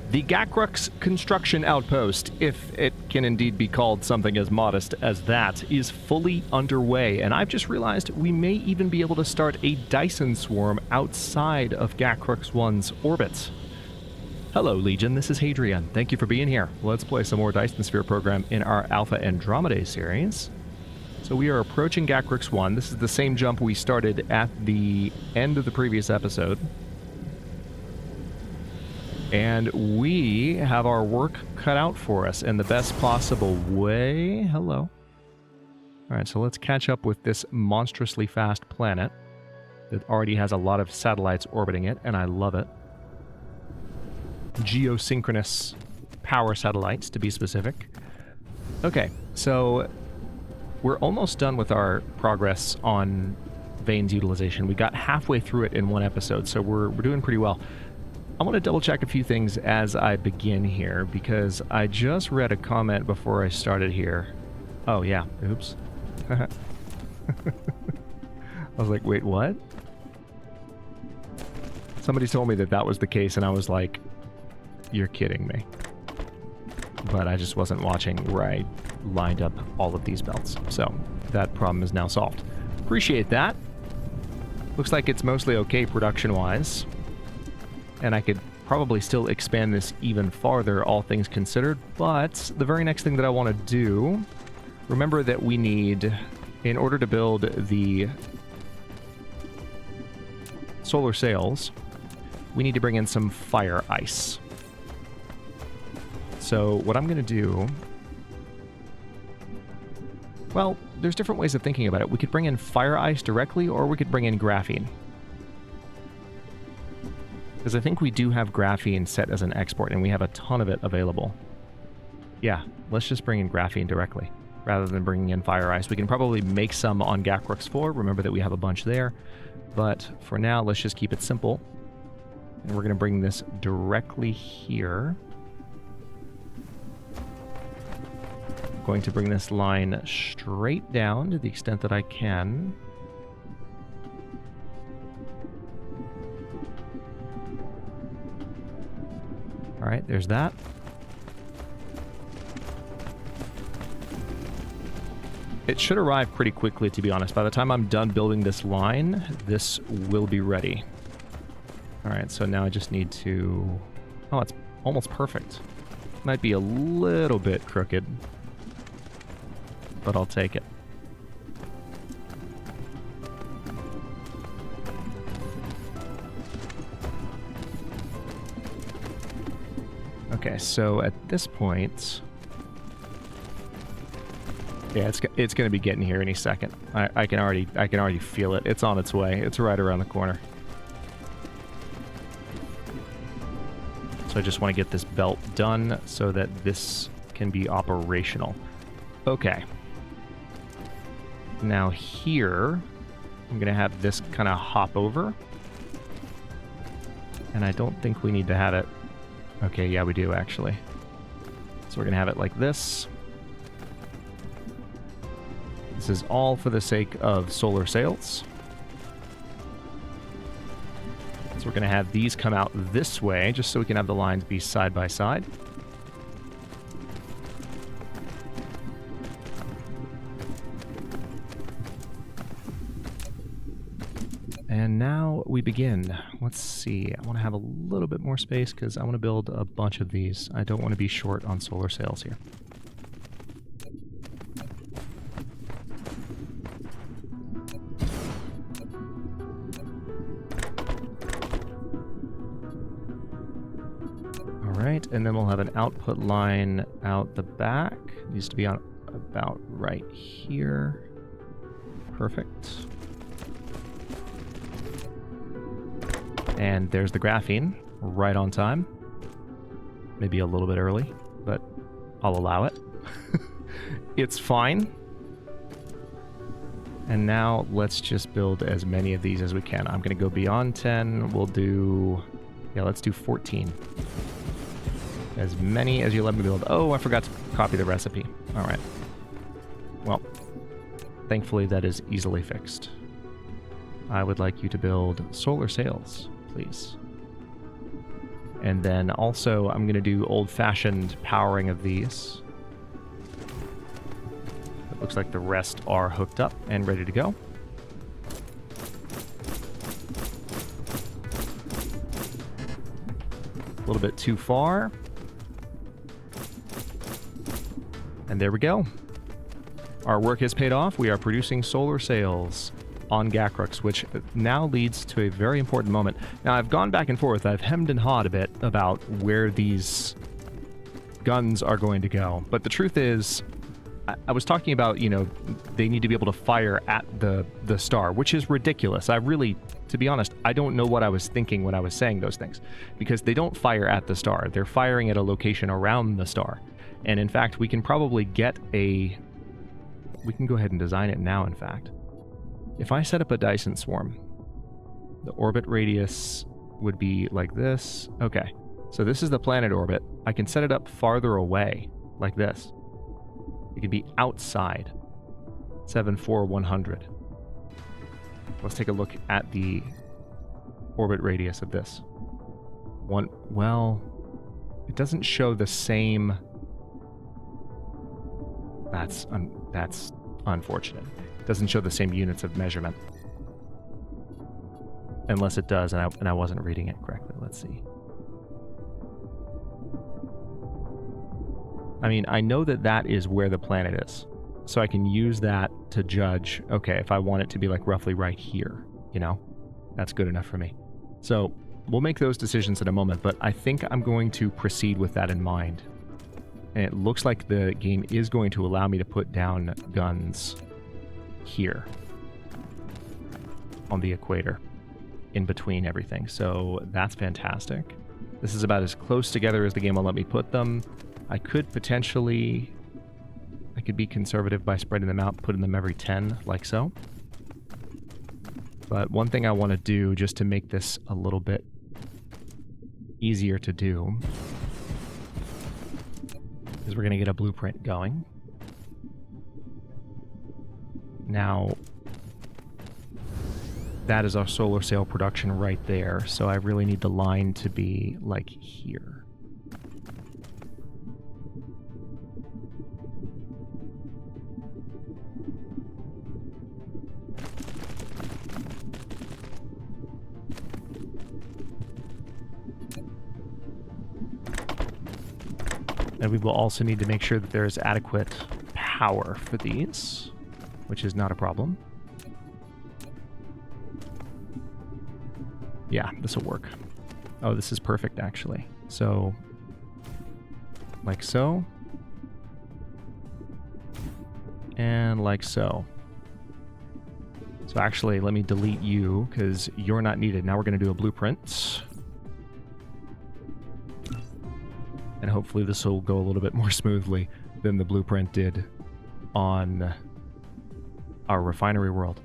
The Gakrux construction outpost, if it can indeed be called something as modest as that, is fully underway, and I've just realized we may even be able to start a Dyson swarm outside of Gakrux 1's orbit. Hello, Legion, this is Hadrian. Thank you for being here. Let's play some more Dyson Sphere Program in our Alpha Andromedae series. So we are approaching Gakrux 1. This is the same jump we started at the end of the previous episode. And we have our work cut out for us in the best possible way. Hello. Alright, so let's catch up with this monstrously fast planet that already has a lot of satellites orbiting it, and I love it. Geosynchronous power satellites, to be specific. Okay, so we're almost done with our progress on Vane's utilization. We got halfway through it in one episode, so we're doing pretty well. I want to double check a few things as I begin here, because I just read a comment before I started here. Oh yeah, oops. I was like, wait, what? Somebody told me that that was the case, and I was like, you're kidding me. But I just wasn't watching where I lined up all of these belts. So that problem is now solved. Appreciate that. Looks like it's mostly okay production-wise. And I could probably still expand this even farther, all things considered. But the very next thing that I want to do, remember that we need, in order to build the solar sails, we need to bring in some fire ice. So what I'm going to do, well, there's different ways of thinking about it. We could bring in fire ice directly, or we could bring in graphene. Because I think we do have graphene set as an export, and we have a ton of it available. Yeah, let's just bring in graphene directly, rather than bringing in fire ice. We can probably make some on Gakrux 4. Remember that we have a bunch there. But for now, let's just keep it simple. And we're going to bring this directly here. I'm going to bring this line straight down to the extent that I can. Alright, there's that. It should arrive pretty quickly, to be honest. By the time I'm done building this line, this will be ready. Alright, so now I just need to... Oh, it's almost perfect. Might be a little bit crooked, but I'll take it. Okay, so at this point, yeah, it's going to be getting here any second. I can already feel it. It's on its way. It's right around the corner. So I just want to get this belt done so that this can be operational. Okay. Now here, I'm going to have this kind of hop over. And I don't think we need to have it. Okay, yeah, we do, actually. So we're going to have it like this. This is all for the sake of solar sails. So we're going to have these come out this way, just so we can have the lines be side by side. And now we begin. Let's see. I want to have a little bit more space because I want to build a bunch of these. I don't want to be short on solar sails here. Alright, and then we'll have an output line out the back. It needs to be on about right here. Perfect. And there's the graphene, right on time. Maybe a little bit early, but I'll allow it. It's fine. And now let's just build as many of these as we can. I'm going to go beyond 10. We'll do... Yeah, let's do 14. As many as you let me build. Oh, I forgot to copy the recipe. All right. Well, thankfully that is easily fixed. I would like you to build solar sails, please. And then also I'm going to do old-fashioned powering of these. It looks like the rest are hooked up and ready to go. A little bit too far. And there we go. Our work has paid off. We are producing solar sails on Gakrux, which now leads to a very important moment. Now, I've gone back and forth. I've hemmed and hawed a bit about where these guns are going to go. But the truth is, I was talking about, you know, they need to be able to fire at the star, which is ridiculous. I really, to be honest, I don't know what I was thinking when I was saying those things, because they don't fire at the star. They're firing at a location around the star. And in fact, we can probably get a... We can go ahead and design it now, in fact. If I set up a Dyson swarm, the orbit radius would be like this. Okay, so this is the planet orbit. I can set it up farther away, like this. It could be outside 74100. Let's take a look at the orbit radius of this. Well, it doesn't show the same. That's unfortunate. It doesn't show the same units of measurement. Unless it does, and I wasn't reading it correctly. Let's see. I mean, I know that that is where the planet is. So I can use that to judge, okay, if I want it to be like roughly right here, you know? That's good enough for me. So we'll make those decisions in a moment, but I think I'm going to proceed with that in mind. And it looks like the game is going to allow me to put down guns here on the equator in between everything. So that's fantastic. This is about as close together as the game will let me put them. I could potentially... I could be conservative by spreading them out, putting them every 10, like so. But one thing I want to do, just to make this a little bit easier to do, is we're going to get a blueprint going. Now, that is our solar sail production right there, so I really need the line to be like here. And we will also need to make sure that there is adequate power for these, which is not a problem. Yeah, this will work. Oh, this is perfect, actually. So, like so. And like so. So actually, let me delete you, because you're not needed. Now we're going to do a blueprint. And hopefully this will go a little bit more smoothly than the blueprint did on our refinery world.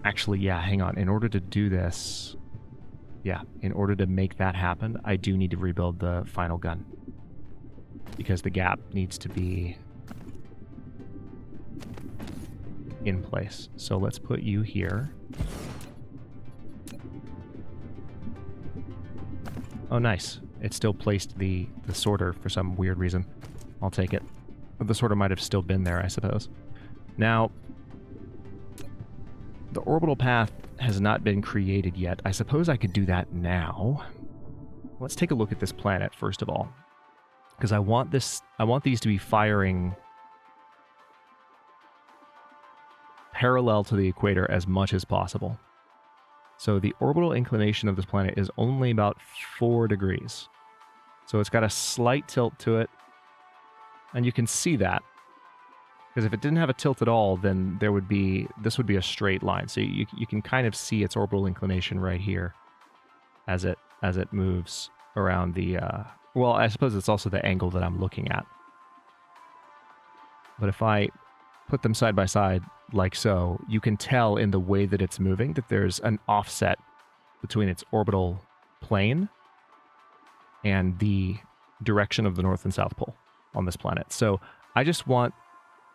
Actually, yeah, hang on. In order to do this, yeah, in order to make that happen, I do need to rebuild the final gun. Because the gap needs to be in place. So let's put you here. Oh, nice. It still placed the sorter for some weird reason. I'll take it. But the sorter might have still been there, I suppose. Now, the orbital path has not been created yet. I suppose I could do that now. Let's take a look at this planet, first of all. Because I want these to be firing parallel to the equator as much as possible. So the orbital inclination of this planet is only about 4 degrees. So it's got a slight tilt to it. And you can see that. Because if it didn't have a tilt at all, then this would be a straight line. So you can kind of see its orbital inclination right here as it moves around the... well, I suppose it's also the angle that I'm looking at. But if I put them side by side like so, you can tell in the way that it's moving that there's an offset between its orbital plane and the direction of the North and South Pole on this planet. So I just want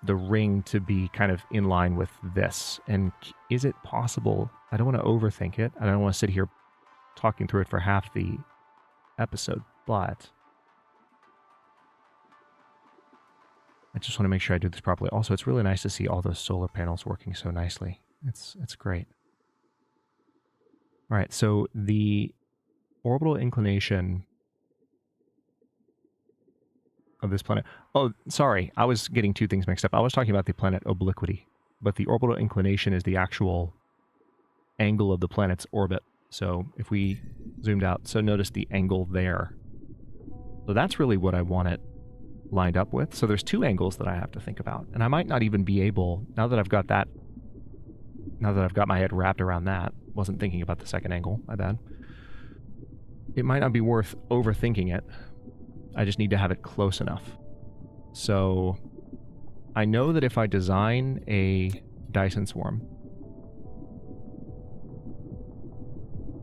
the ring to be kind of in line with this. And is it possible? I don't want to overthink it. I don't want to sit here talking through it for half the episode, but I just want to make sure I do this properly. Also, it's really nice to see all those solar panels working so nicely. It's great. All right, so the orbital inclination of this planet... Oh, sorry, I was getting two things mixed up. I was talking about the planet obliquity, but the orbital inclination is the actual angle of the planet's orbit. So if we zoomed out, so notice the angle there. So that's really what I want it lined up with. So there's two angles that I have to think about. And I might not even be able, now that I've got my head wrapped around that, wasn't thinking about the second angle, my bad. It might not be worth overthinking it. I just need to have it close enough. So I know that if I design a Dyson swarm,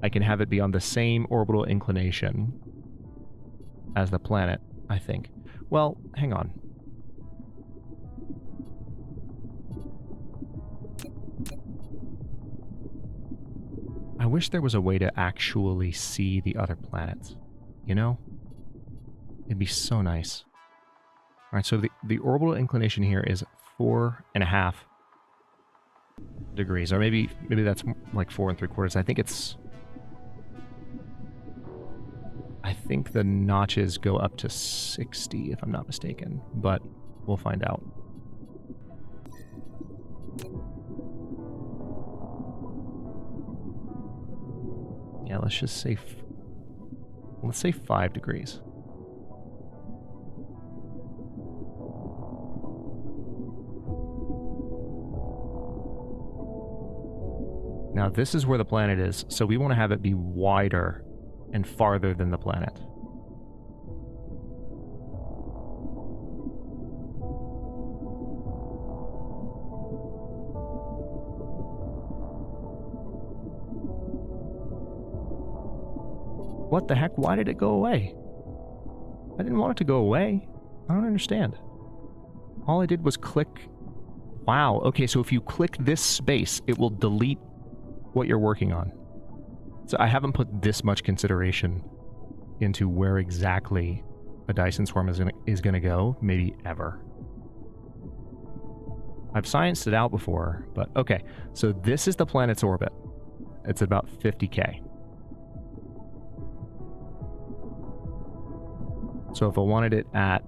I can have it be on the same orbital inclination as the planet, I think. Well, hang on. I wish there was a way to actually see the other planets, you know? It'd be so nice. All right, so the orbital inclination here is 4.5 degrees, or maybe that's like 4 3/4. I think the notches go up to 60, if I'm not mistaken, but we'll find out. Yeah, let's just say, let's say 5 degrees. Now this is where the planet is, so we want to have it be wider and farther than the planet. What the heck? Why did it go away? I didn't want it to go away. I don't understand. All I did was click... Wow, okay, so if you click this space, it will delete what you're working on. So I haven't put this much consideration into where exactly a Dyson swarm is gonna go, maybe ever. I've scienced it out before, but okay. So this is the planet's orbit. It's about 50K. So if I wanted it at...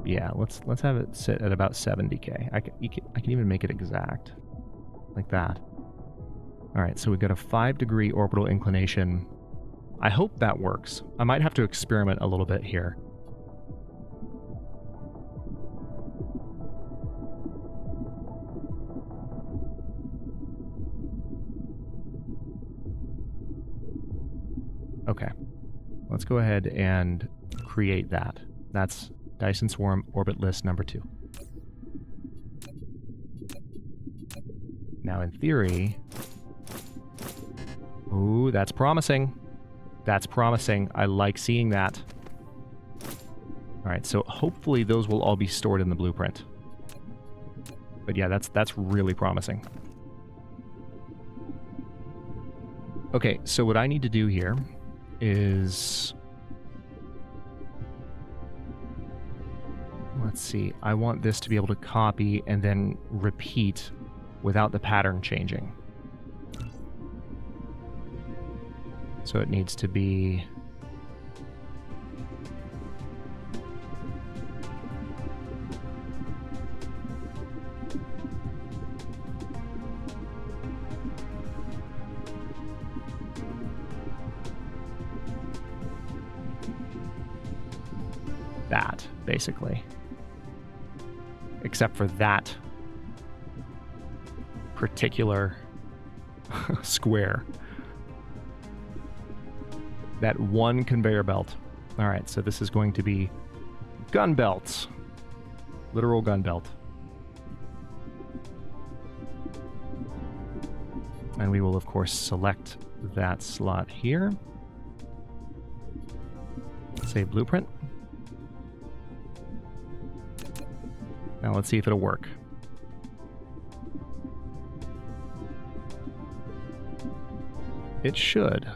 Yeah, let's have it sit at about 70K. I can even make it exact. Like that. Alright, so we've got a 5-degree orbital inclination. I hope that works. I might have to experiment a little bit here. Okay. Let's go ahead and create that. That's Dyson Swarm Orbit List number 2. Now, in theory... Ooh, that's promising. That's promising. I like seeing that. Alright, so hopefully those will all be stored in the blueprint. But yeah, that's really promising. Okay, so what I need to do here is... Let's see. I want this to be able to copy and then repeat without the pattern changing. So it needs to be... that, basically. Except for that particular square. That one conveyor belt. Alright, so this is going to be Gunbelt. Literal Gunbelt. And we will, of course, select that slot here. Save blueprint. Now let's see if it'll work. It should.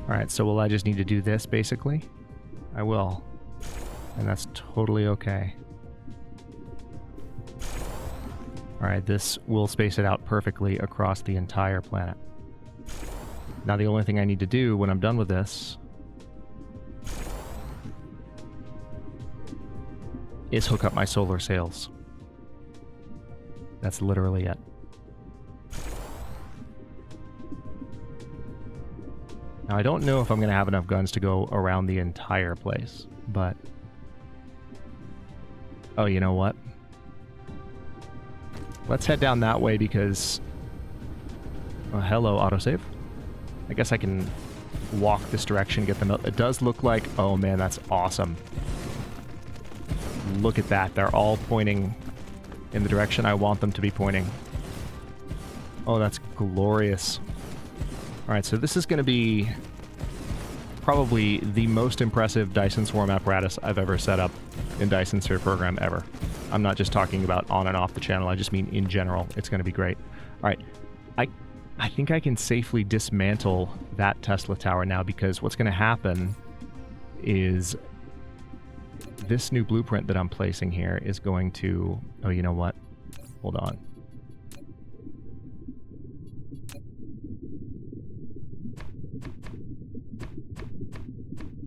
Alright, so will I just need to do this, basically? I will. And that's totally okay. Alright, this will space it out perfectly across the entire planet. Now the only thing I need to do when I'm done with this is hook up my solar sails. That's literally it. Now I don't know if I'm going to have enough guns to go around the entire place, but... Oh, you know what? Let's head down that way because... Oh, hello, autosave. I guess I can walk this direction, get them out. It does look like... Oh man, that's awesome. Look at that. They're all pointing in the direction I want them to be pointing. Oh, that's glorious. Alright, so this is going to be probably the most impressive Dyson Swarm apparatus I've ever set up in Dyson Sphere Program ever. I'm not just talking about on and off the channel, I just mean in general. It's going to be great. Alright, I think I can safely dismantle that Tesla tower now because what's going to happen is this new blueprint that I'm placing here is going to... Oh, you know what? Hold on.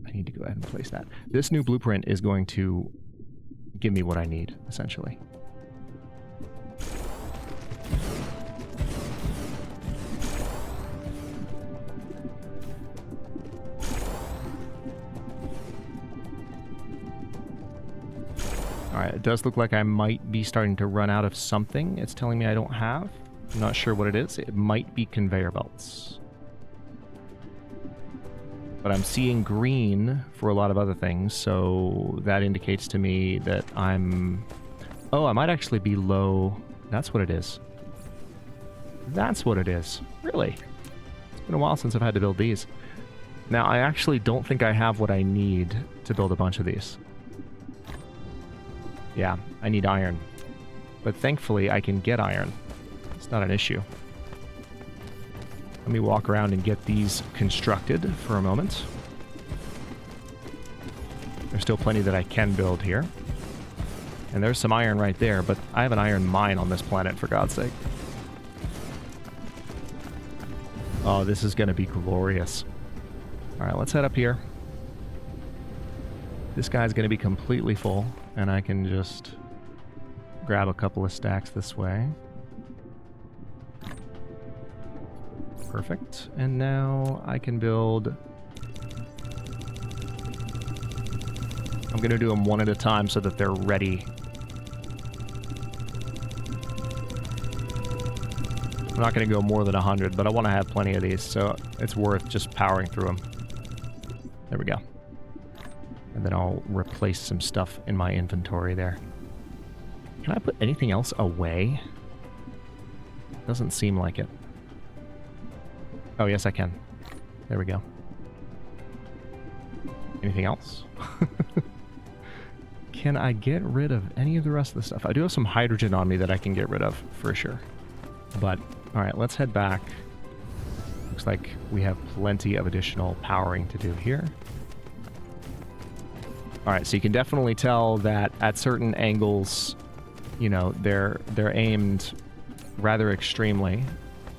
I need to go ahead and place that. This new blueprint is going to give me what I need, essentially. Alright, it does look like I might be starting to run out of something. It's telling me I don't have. I'm not sure what it is. It might be conveyor belts. But I'm seeing green for a lot of other things, so that indicates to me that I'm... Oh, I might actually be low. That's what it is. That's what it is. Really? It's been a while since I've had to build these. Now, I actually don't think I have what I need to build a bunch of these. Yeah, I need iron. But thankfully, I can get iron. It's not an issue. Let me walk around and get these constructed for a moment. There's still plenty that I can build here. And there's some iron right there, but I have an iron mine on this planet, for God's sake. Oh, this is going to be glorious. Alright, let's head up here. This guy's going to be completely full, and I can just grab a couple of stacks this way. Perfect. And now I can build... I'm going to do them one at a time so that they're ready. I'm not going to go more than 100, but I want to have plenty of these, so it's worth just powering through them. There we go. And then I'll replace some stuff in my inventory there. Can I put anything else away? Doesn't seem like it. Oh, yes, I can. There we go. Anything else? Can I get rid of any of the rest of the stuff? I do have some hydrogen on me that I can get rid of, for sure. But, alright, let's head back. Looks like we have plenty of additional powering to do here. Alright, so you can definitely tell that at certain angles, you know, they're aimed rather extremely,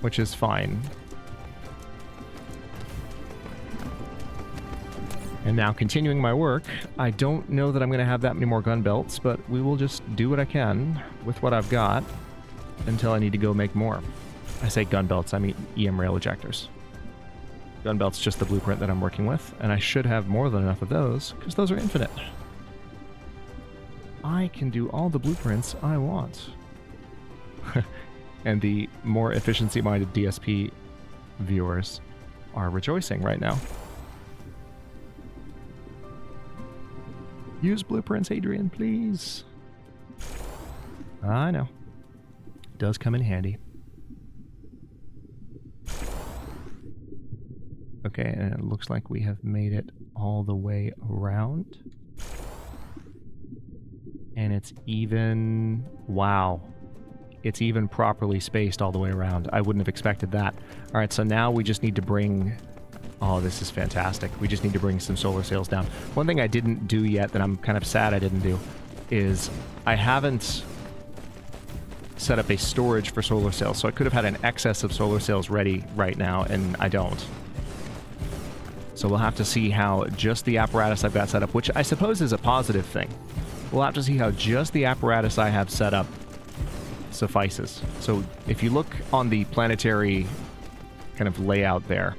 which is fine. And now, continuing my work, I don't know that I'm going to have that many more gun belts, but we will just do what I can with what I've got until I need to go make more. I say gun belts, I mean EM rail ejectors. Gun belt's just the blueprint that I'm working with, and I should have more than enough of those, because those are infinite. I can do all the blueprints I want. And the more efficiency-minded DSP viewers are rejoicing right now. Use blueprints, Hadrian, please. I know. It does come in handy. Okay. Okay, and it looks like we have made it all the way around. And it's even... Wow. It's even properly spaced all the way around. I wouldn't have expected that. Alright, so now we just need to bring... Oh, this is fantastic. We just need to bring some solar sails down. One thing I didn't do yet that I'm kind of sad I didn't do is I haven't set up a storage for solar sails, so I could have had an excess of solar sails ready right now, and I don't. So we'll have to see how just the apparatus I've got set up, which I suppose is a positive thing. We'll have to see how just the apparatus I have set up suffices. So if you look on the planetary kind of layout there,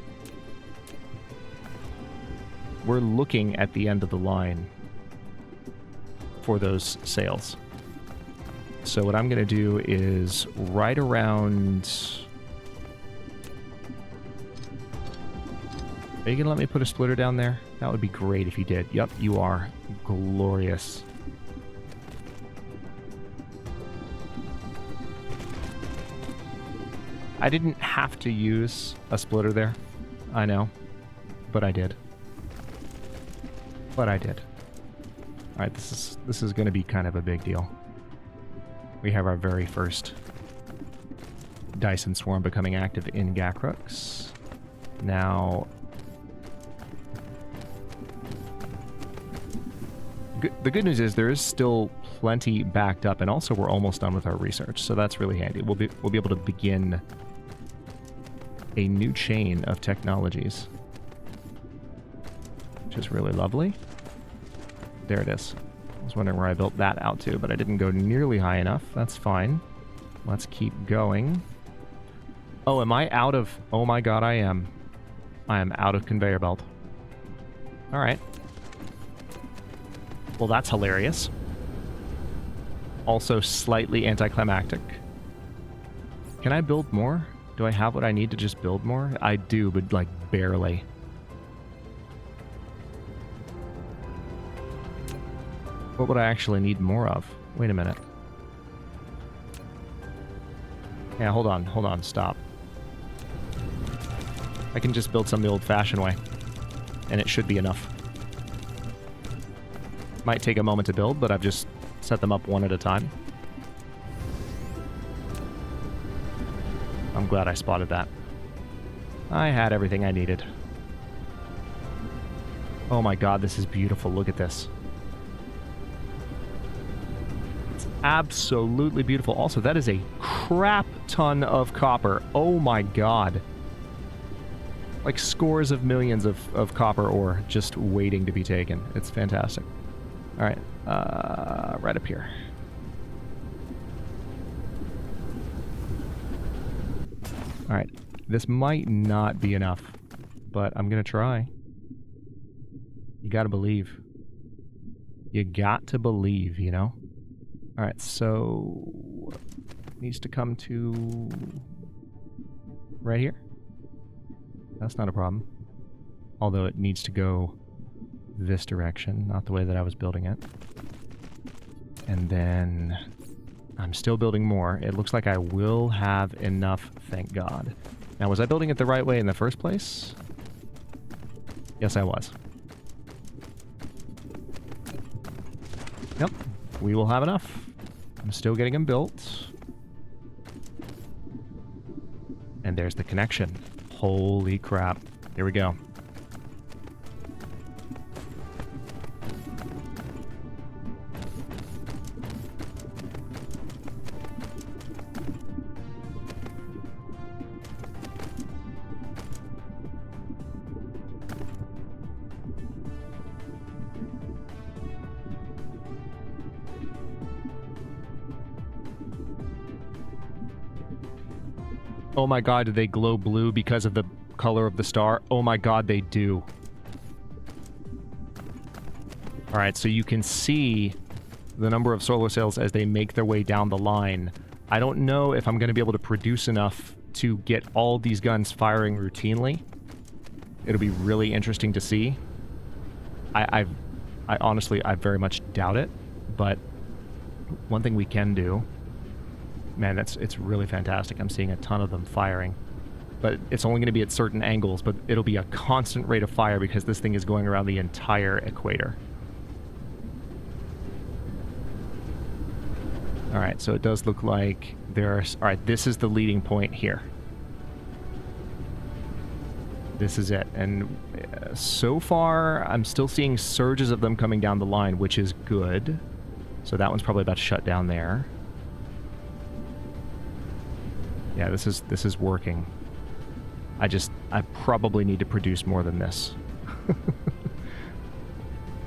we're looking at the end of the line for those sails. So what I'm going to do is right around... Are you going to let me put a splitter down there? That would be great if you did. Yep, you are. Glorious. I didn't have to use a splitter there. I know. But I did. But I did. Alright, this is going to be kind of a big deal. We have our very first Dyson swarm becoming active in Gakrux. Now... The good news is there is still plenty backed up, and also we're almost done with our research, so that's really handy. We'll be able to begin a new chain of technologies, which is really lovely. There it is. I was wondering where I built that out to, but I didn't go nearly high enough. That's fine. Let's keep going. Oh, am I out of... Oh my god, I am. I am out of conveyor belt. Alright. Well, that's hilarious. Also slightly anticlimactic. Can I build more? Do I have what I need to just build more? I do, but like barely. What would I actually need more of? Wait a minute. Yeah, hold on, stop. I can just build some the old-fashioned way, and it should be enough. Might take a moment to build, but I've just set them up one at a time. I'm glad I spotted that. I had everything I needed. Oh my god, this is beautiful. Look at this. It's absolutely beautiful. Also, that is a crap ton of copper. Oh my god. Like scores of millions of copper ore just waiting to be taken. It's fantastic. Alright, right up here. Alright, this might not be enough, but I'm gonna try. You gotta believe. You got to believe, you know? Alright, so... needs to come to... right here? That's not a problem. Although it needs to go this direction, not the way that I was building it. And then I'm still building more. It looks like I will have enough, thank God. Now, was I building it the right way in the first place? Yes, I was. Yep, we will have enough. I'm still getting them built. And there's the connection. Holy crap. Here we go. Oh my god, do they glow blue because of the color of the star? Oh my god, they do. Alright, so you can see the number of solar sails as they make their way down the line. I don't know if I'm going to be able to produce enough to get all these guns firing routinely. It'll be really interesting to see. I honestly, I very much doubt it, but one thing we can do... Man, it's really fantastic. I'm seeing a ton of them firing. but it's only going to be at certain angles, but it'll be a constant rate of fire because this thing is going around the entire equator. Alright, so it does look like there's... Alright, this is the leading point here. This is it. And so far, I'm still seeing surges of them coming down the line, which is good. So that one's probably about to shut down there. Yeah, this is working. I probably need to produce more than this.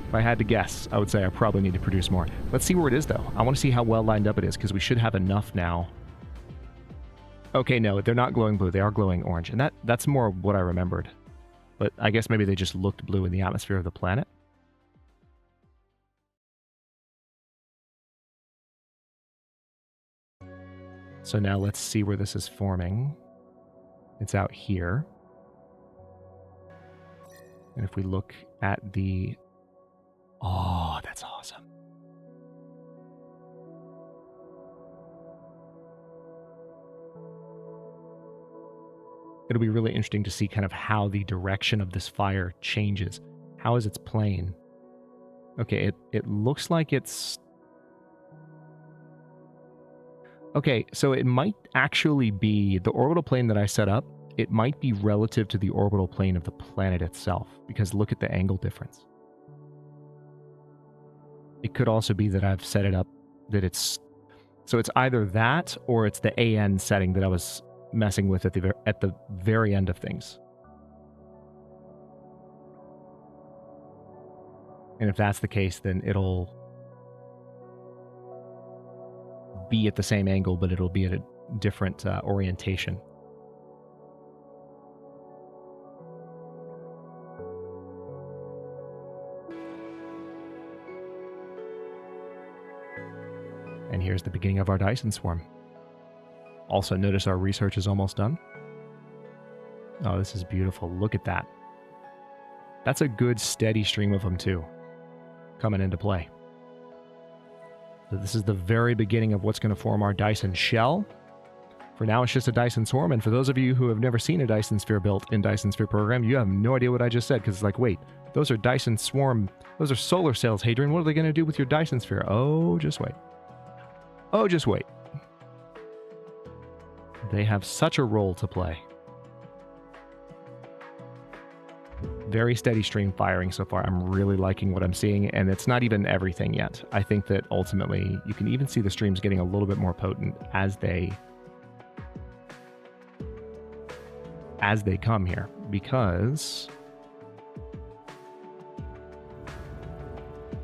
If I had to guess, I would say I probably need to produce more. Let's see where it is, though. I want to see how well lined up it is, because we should have enough now. Okay, no, they're not glowing blue. They are glowing orange. And that's more what I remembered. But I guess maybe they just looked blue in the atmosphere of the planet. So now let's see where this is forming. It's out here. And if we look at the... Oh, that's awesome. It'll be really interesting to see kind of how the direction of this fire changes. How is its plane? Okay, it looks like it's... Okay, so it might actually be the orbital plane that I set up. It might be relative to the orbital plane of the planet itself, because look at the angle difference. It could also be that I've set it up that it's... So it's either that, or it's the AN setting that I was messing with at the very end of things. And if that's the case, then it'll be at the same angle, but it'll be at a different orientation. And here's the beginning of our Dyson swarm. Also, notice our research is almost done. Oh, this is beautiful. Look at that. That's a good steady stream of them, too, coming into play. So this is the very beginning of what's going to form our Dyson shell. For now, it's just a Dyson swarm, and for those of you who have never seen a Dyson Sphere built in Dyson Sphere Program, you have no idea what I just said, because it's like, wait, those are Dyson swarm, those are solar cells, Hadrian. What are they going to do with your Dyson Sphere? Oh, just wait. Oh, just wait. They have such a role to play. Very steady stream firing so far. I'm really liking what I'm seeing, and it's not even everything yet. I think that ultimately you can even see the streams getting a little bit more potent as they come here, because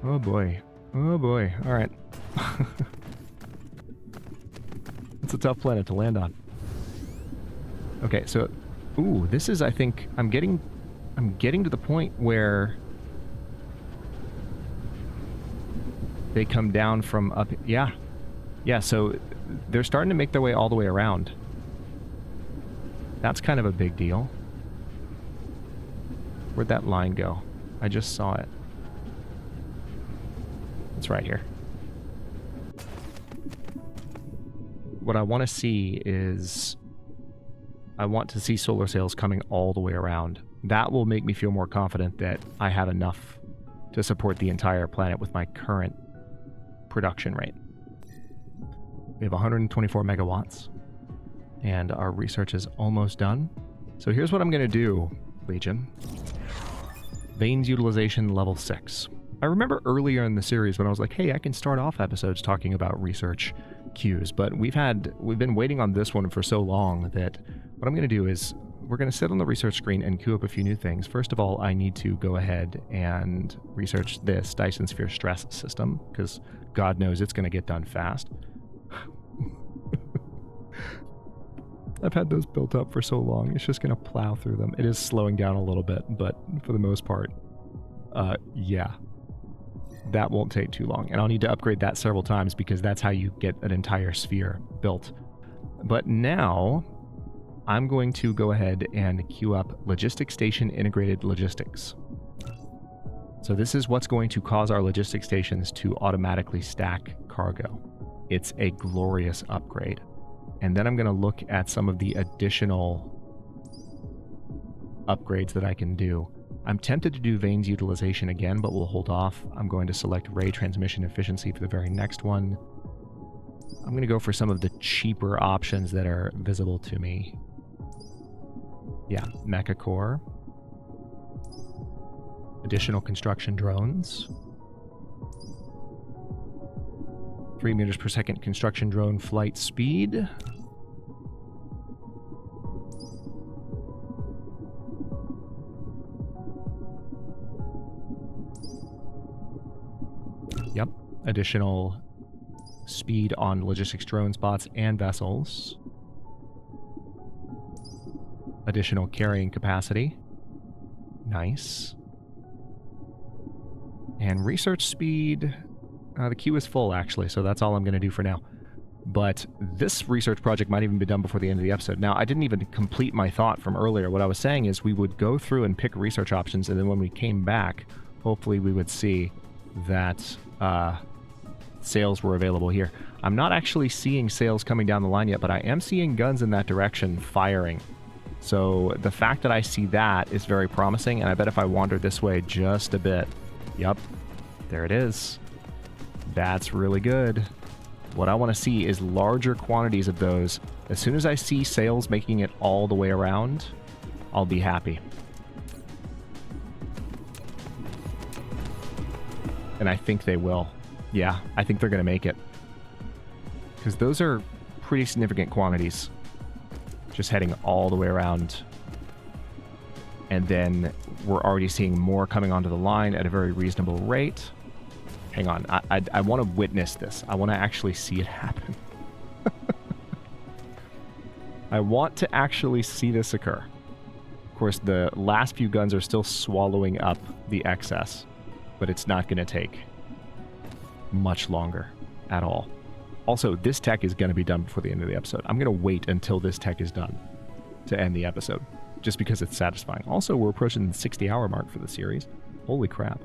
oh boy, all right. It's a tough planet to land on. Okay, so ooh, this is, I think I'm getting to the point where they come down from up. Yeah, so they're starting to make their way all the way around. That's kind of a big deal. Where'd that line go? I just saw it. It's right here. What I want to see is... I want to see solar sails coming all the way around. That will make me feel more confident that I have enough to support the entire planet with my current production rate. We have 124 megawatts, and our research is almost done. So here's what I'm going to do, Legion. Vanes utilization level 6. I remember earlier in the series when I was like, hey, I can start off episodes talking about research queues, but we've been waiting on this one for so long that what I'm going to do is we're going to sit on the research screen and queue up a few new things. First of all, I need to go ahead and research this Dyson Sphere stress system, because God knows it's going to get done fast. I've had those built up for so long. It's just going to plow through them. It is slowing down a little bit, but for the most part, yeah. That won't take too long. And I'll need to upgrade that several times because that's how you get an entire sphere built. But now, I'm going to go ahead and queue up Logistics Station Integrated Logistics. So this is what's going to cause our logistics stations to automatically stack cargo. It's a glorious upgrade. And then I'm going to look at some of the additional upgrades that I can do. I'm tempted to do vanes utilization again, but we'll hold off. I'm going to select ray transmission efficiency for the very next one. I'm going to go for some of the cheaper options that are visible to me. Yeah, mecha core. Additional construction drones. 3 meters per second construction drone flight speed. Yep, additional speed on logistics drone spots and vessels. Additional carrying capacity. Nice. And research speed, the queue is full actually, so that's all I'm going to do for now. But this research project might even be done before the end of the episode. Now, I didn't even complete my thought from earlier. What I was saying is we would go through and pick research options, and then when we came back, hopefully we would see that sales were available here. I'm not actually seeing sales coming down the line yet, but I am seeing guns in that direction firing. So the fact that I see that is very promising, and I bet if I wander this way just a bit, yep, there it is. That's really good. What I want to see is larger quantities of those. As soon as I see sales making it all the way around, I'll be happy. And I think they will. Yeah, I think they're going to make it. Because those are pretty significant quantities. Just heading all the way around. And then we're already seeing more coming onto the line at a very reasonable rate. Hang on, I want to witness this. I want to actually see it happen. I want to actually see this occur. Of course, the last few guns are still swallowing up the excess, but it's not going to take much longer at all. Also, this tech is going to be done before the end of the episode. I'm going to wait until this tech is done to end the episode, just because it's satisfying. Also, we're approaching the 60-hour mark for the series. Holy crap.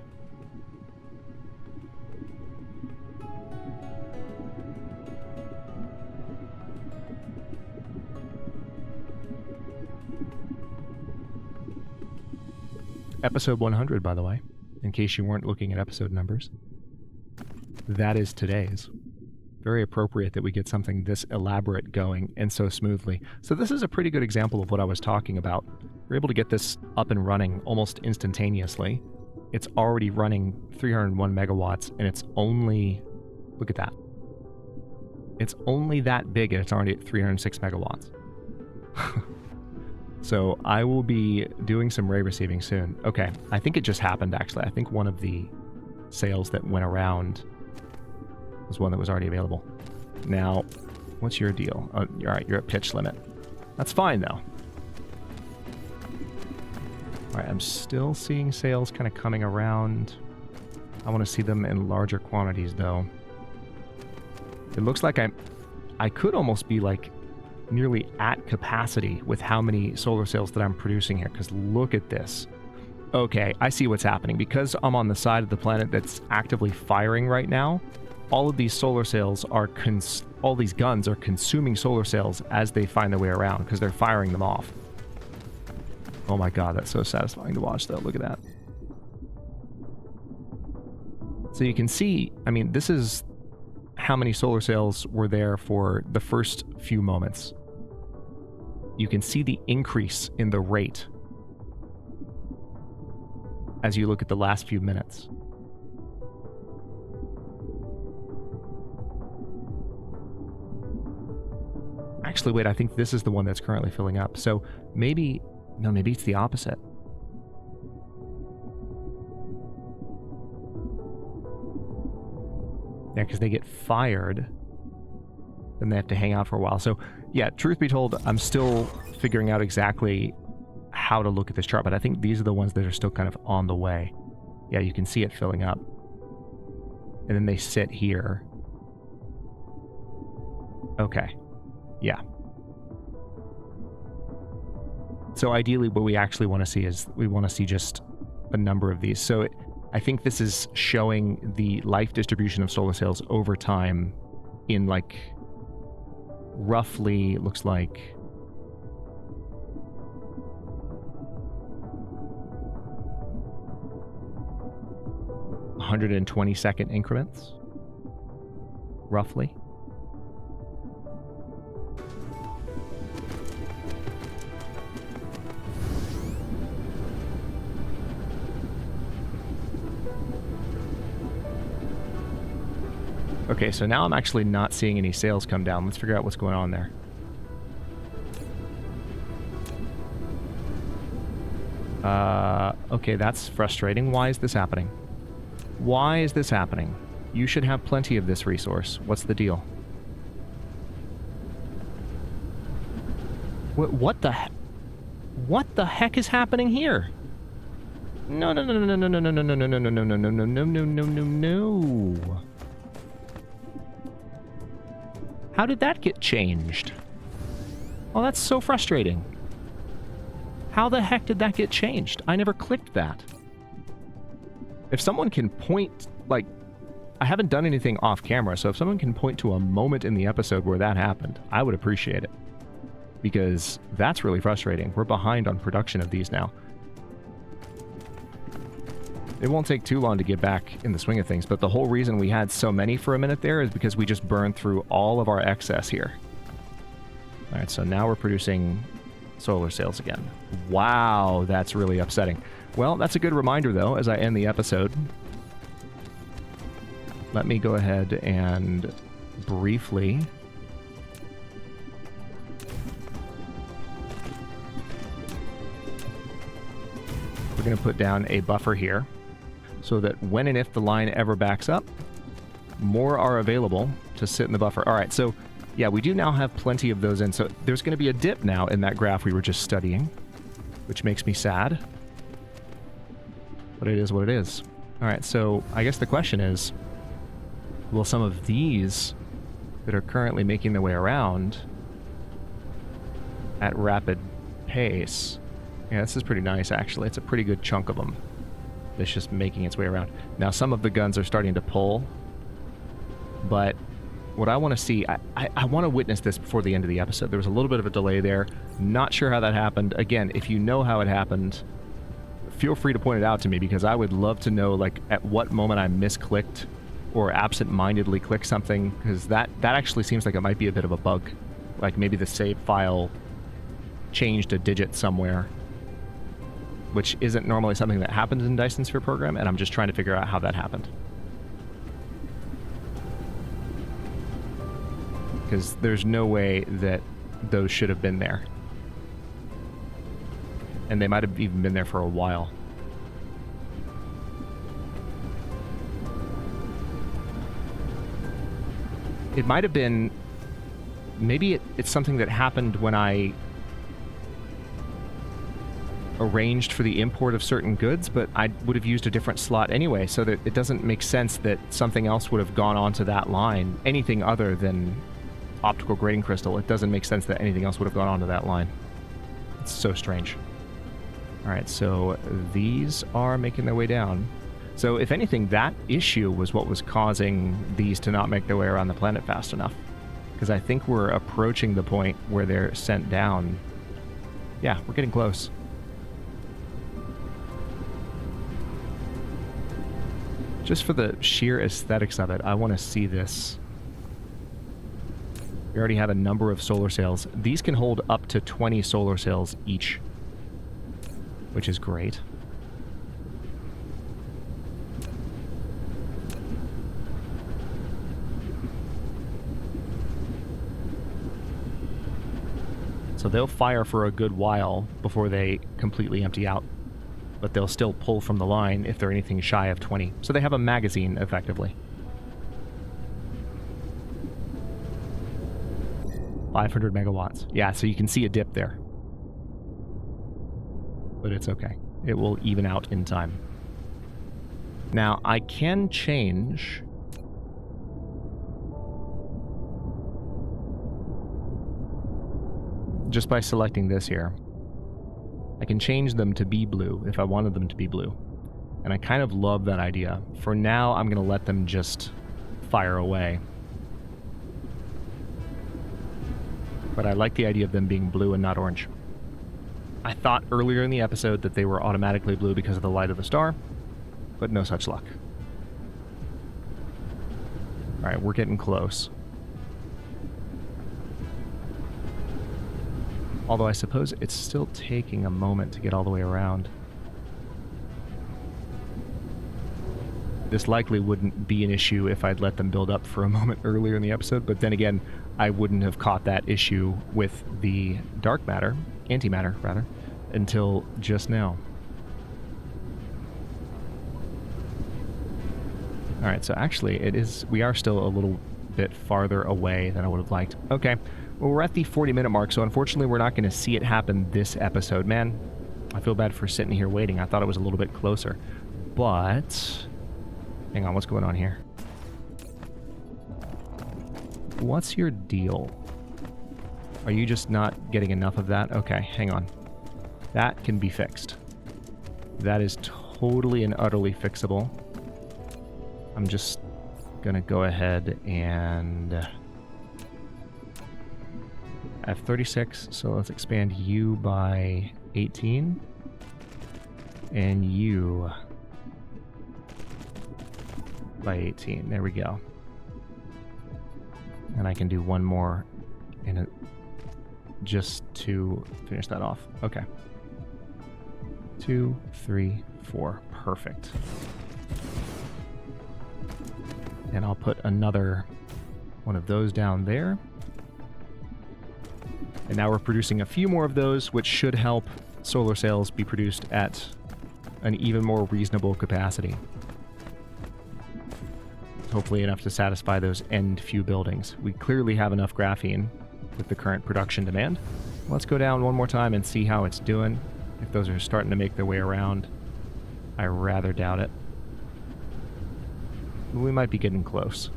Episode 100, by the way, in case you weren't looking at episode numbers. That is today's. Very appropriate that we get something this elaborate going and so smoothly. So this is a pretty good example of what I was talking about. We're able to get this up and running almost instantaneously. It's already running 301 megawatts, and it's only... Look at that. It's only that big, and it's already at 306 megawatts. So I will be doing some ray receiving soon. Okay, I think it just happened, actually. I think one of the sales that went around was one that was already available. Now, what's your deal? Oh, all right, you're at pitch limit. That's fine, though. All right, I'm still seeing sales kind of coming around. I want to see them in larger quantities, though. It looks like I could almost be, like, nearly at capacity with how many solar cells that I'm producing here, because look at this. Okay, I see what's happening. Because I'm on the side of the planet that's actively firing right now, all of these solar cells are all these guns are consuming solar cells as they find their way around, because they're firing them off. Oh my god, that's so satisfying to watch, though. Look at that. So you can see, I mean, this is how many solar cells were there for the first few moments. You can see the increase in the rate as you look at the last few minutes. Actually, wait, I think this is the one that's currently filling up. So maybe, no, maybe it's the opposite. Yeah, because they get fired, then they have to hang out for a while. So, yeah, truth be told, I'm still figuring out exactly how to look at this chart, but I think these are the ones that are still kind of on the way. Yeah, you can see it filling up. And then they sit here. Okay. Yeah. So ideally, what we actually want to see is we want to see just a number of these. So I think this is showing the life distribution of solar cells over time in, like, roughly, looks like 120-second increments, roughly. Okay, so now I'm actually not seeing any sails come down. Let's figure out what's going on there. Okay, that's frustrating. Why is this happening? Why is this happening? You should have plenty of this resource. What's the deal? What the heck? What the heck is happening here? No, no, no, no, no, no, no, no, no, no, no, no, no, no, no, no, no, no, no, no. How did that get changed? Oh, that's so frustrating. How the heck did that get changed? I never clicked that. If someone can point, like, I haven't done anything off camera, so if someone can point to a moment in the episode where that happened, I would appreciate it. Because that's really frustrating. We're behind on production of these now. It won't take too long to get back in the swing of things, but the whole reason we had so many for a minute there is because we just burned through all of our excess here. Alright, so now we're producing solar sails again. Wow, that's really upsetting. Well, that's a good reminder, though, as I end the episode. Let me go ahead and briefly... We're going to put down a buffer here, so that when and if the line ever backs up, more are available to sit in the buffer. All right, so yeah, we do now have plenty of those in. So there's going to be a dip now in that graph we were just studying, which makes me sad. But it is what it is. All right, so I guess the question is, will some of these that are currently making their way around at rapid pace... Yeah, this is pretty nice, actually. It's a pretty good chunk of them that's just making its way around. Now, some of the guns are starting to pull, but what I want to see... I want to witness this before the end of the episode. There was a little bit of a delay there. Not sure how that happened. Again, if you know how it happened, feel free to point it out to me, because I would love to know, like, at what moment I misclicked or absent-mindedly clicked something, because that actually seems like it might be a bit of a bug. Like, maybe the save file changed a digit somewhere, which isn't normally something that happens in Dyson Sphere Program, and I'm just trying to figure out how that happened. Because there's no way that those should have been there. And they might have even been there for a while. It might have been... Maybe it's something that happened when I arranged for the import of certain goods, but I would have used a different slot anyway, so that it doesn't make sense that something else would have gone onto that line. Anything other than optical grading crystal, it doesn't make sense that anything else would have gone onto that line. It's so strange. Alright, so these are making their way down. So if anything, that issue was what was causing these to not make their way around the planet fast enough. Because I think we're approaching the point where they're sent down. Yeah, we're getting close. Just for the sheer aesthetics of it, I want to see this. We already have a number of solar sails. These can hold up to 20 solar sails each, which is great. So they'll fire for a good while before they completely empty out, but they'll still pull from the line if they're anything shy of 20. So they have a magazine, effectively. 500 megawatts. Yeah, so you can see a dip there. But it's okay. It will even out in time. Now, I can change... just by selecting this here. I can change them to be blue if I wanted them to be blue. And I kind of love that idea. For now, I'm going to let them just fire away. But I like the idea of them being blue and not orange. I thought earlier in the episode that they were automatically blue because of the light of the star, but no such luck. Alright, we're getting close. Although I suppose it's still taking a moment to get all the way around. This likely wouldn't be an issue if I'd let them build up for a moment earlier in the episode, but then again, I wouldn't have caught that issue with the dark matter, antimatter rather, until just now. Alright, so actually we are still a little bit farther away than I would have liked. Okay, well, we're at the 40-minute mark, so unfortunately we're not going to see it happen this episode. Man, I feel bad for sitting here waiting. I thought it was a little bit closer. But hang on, what's going on here? What's your deal? Are you just not getting enough of that? Okay, hang on. That can be fixed. That is totally and utterly fixable. I'm just gonna go ahead and... I have 36, so let's expand you by 18. And you by 18. There we go. And I can do one more in it just to finish that off. Okay. 2, 3, 4. Perfect. And I'll put another one of those down there. And now we're producing a few more of those, which should help solar sails be produced at an even more reasonable capacity. Hopefully enough to satisfy those end few buildings. We clearly have enough graphene with the current production demand. Let's go down one more time and see how it's doing. If those are starting to make their way around. I rather doubt it. We might be getting close.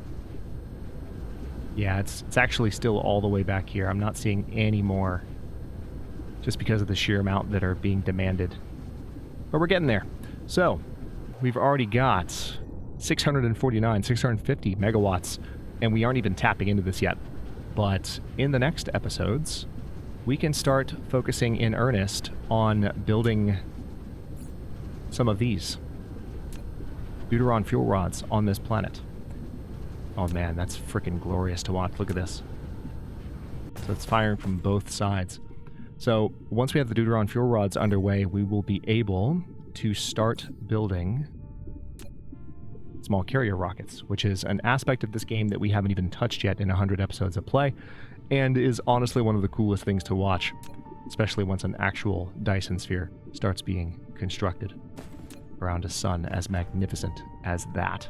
Yeah, it's actually still all the way back here. I'm not seeing any more just because of the sheer amount that are being demanded. But we're getting there. So, we've already got 649, 650 megawatts, and we aren't even tapping into this yet. But in the next episodes, we can start focusing in earnest on building some of these Deuteron fuel rods on this planet. Oh man, that's freaking glorious to watch. Look at this. So it's firing from both sides. So once we have the Deuteron fuel rods underway, we will be able to start building small carrier rockets, which is an aspect of this game that we haven't even touched yet in 100 episodes of play, and is honestly one of the coolest things to watch, especially once an actual Dyson Sphere starts being constructed around a sun as magnificent as that.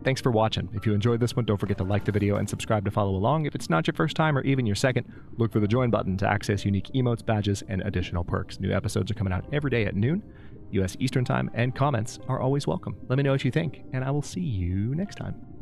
Thanks for watching. If you enjoyed this one, don't forget to like the video and subscribe to follow along. If it's not your first time or even your second, look for the join button to access unique emotes, badges, and additional perks. New episodes are coming out every day at noon, US Eastern Time, and comments are always welcome. Let me know what you think, and I will see you next time.